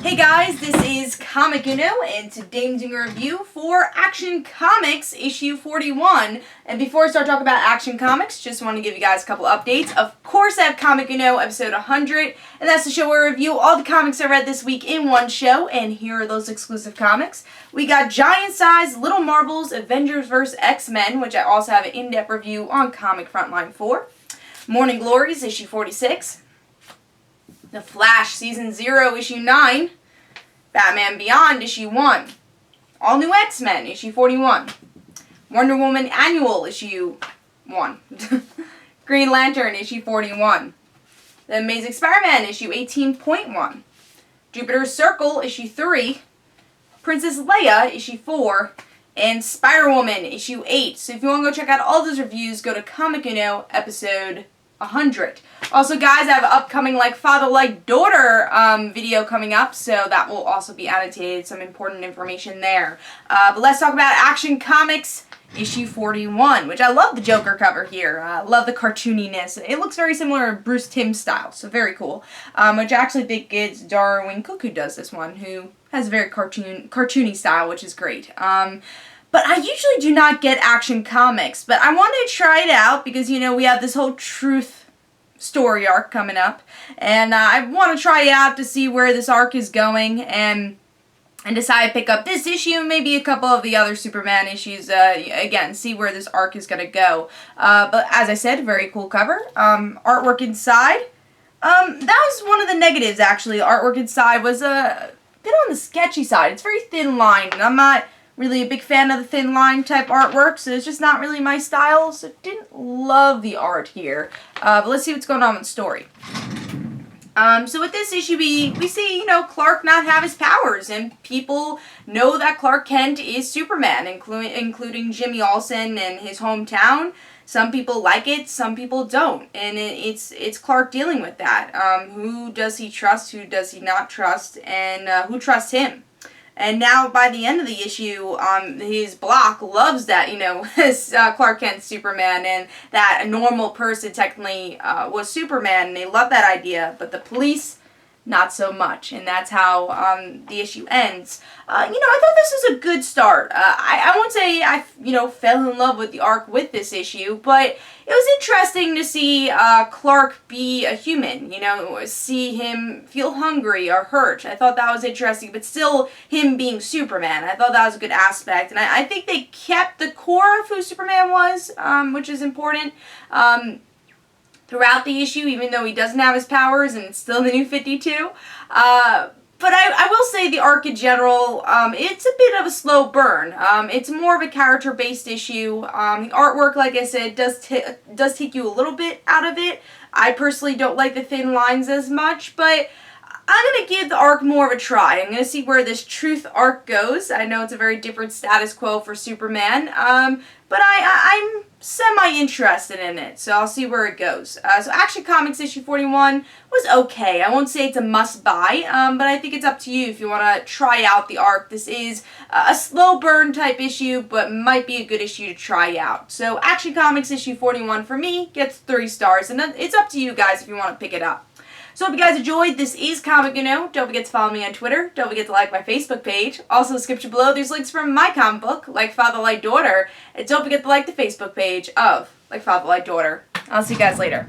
Hey guys, this is Comic Uno, and today I'm doing a review for Action Comics issue 41. And before I start talking about Action Comics, just want to give you guys a couple updates. Of course, I have Comic Uno episode 100, and that's the show where I review all the comics I read this week in one show, and here are those exclusive comics. We got Giant Size, Little Marvels, Avengers vs. X-Men, which I also have an in-depth review on Comic Frontline for. Morning Glories, issue 46. The Flash, Season 0, Issue 9. Batman Beyond, Issue 1. All New X-Men, Issue 41. Wonder Woman Annual, Issue 1. Green Lantern, Issue 41. The Amazing Spider-Man, Issue 18.1. Jupiter's Circle, Issue 3. Princess Leia, Issue 4. And Spider-Woman, Issue 8. So if you want to go check out all those reviews, go to Comic Uno, episode 100. Also, guys, I have an upcoming Father Like Daughter video coming up, so that will also be annotated, some important information there. But let's talk about Action Comics issue 41, which I love the Joker cover here. I love the cartooniness. It looks very similar to Bruce Timm's style, so very cool. Which I actually think it's Darwin Cook who does this one, who has a very cartoony style, which is great. But I usually do not get Action Comics, but I wanted to try it out because, you know, we have this whole Truth story arc coming up, and I want to try it out to see where this arc is going, and decide to pick up this issue and maybe a couple of the other Superman issues, again, see where this arc is going to go. But as I said, very cool cover. Artwork inside, that was one of the negatives, actually. Artwork inside was a bit on the sketchy side. It's very thin lined, and I'm not really a big fan of the thin line type artwork, so it's just not really my style, so didn't love the art here. But let's see what's going on with the story. So with this issue, we see, you know, Clark not have his powers, and people know that Clark Kent is Superman, including Jimmy Olsen and his hometown. Some people like it, some people don't, and it's Clark dealing with that. Who does he trust, who does he not trust, and who trusts him? And now, by the end of the issue, his block loves that, you know, Clark Kent's Superman, and that a normal person technically was Superman, and they love that idea, but the police, not so much. And that's how the issue ends. You know, I thought this was a good start. I won't say I, you know, fell in love with the arc with this issue, but it was interesting to see Clark be a human, you know, see him feel hungry or hurt. I thought that was interesting, but still him being Superman. I thought that was a good aspect, and I think they kept the core of who Superman was, which is important. Throughout the issue, even though he doesn't have his powers, and it's still the New 52. But I will say the arc in general, it's a bit of a slow burn. It's more of a character-based issue. The artwork, like I said, does take you a little bit out of it. I personally don't like the thin lines as much, but I'm going to give the arc more of a try. I'm going to see where this Truth arc goes. I know it's a very different status quo for Superman, but I'm semi-interested in it, so I'll see where it goes. So Action Comics issue 41 was okay. I won't say it's a must-buy, but I think it's up to you if you want to try out the arc. This is a slow burn type issue, but might be a good issue to try out. So Action Comics issue 41 for me gets 3 stars, and it's up to you guys if you want to pick it up. So hope you guys enjoyed. This is Comic Uno. Don't forget to follow me on Twitter. Don't forget to like my Facebook page. Also, in the description below, there's links from my comic book, Like Father Like Daughter. And don't forget to like the Facebook page of Like Father Like Daughter. I'll see you guys later.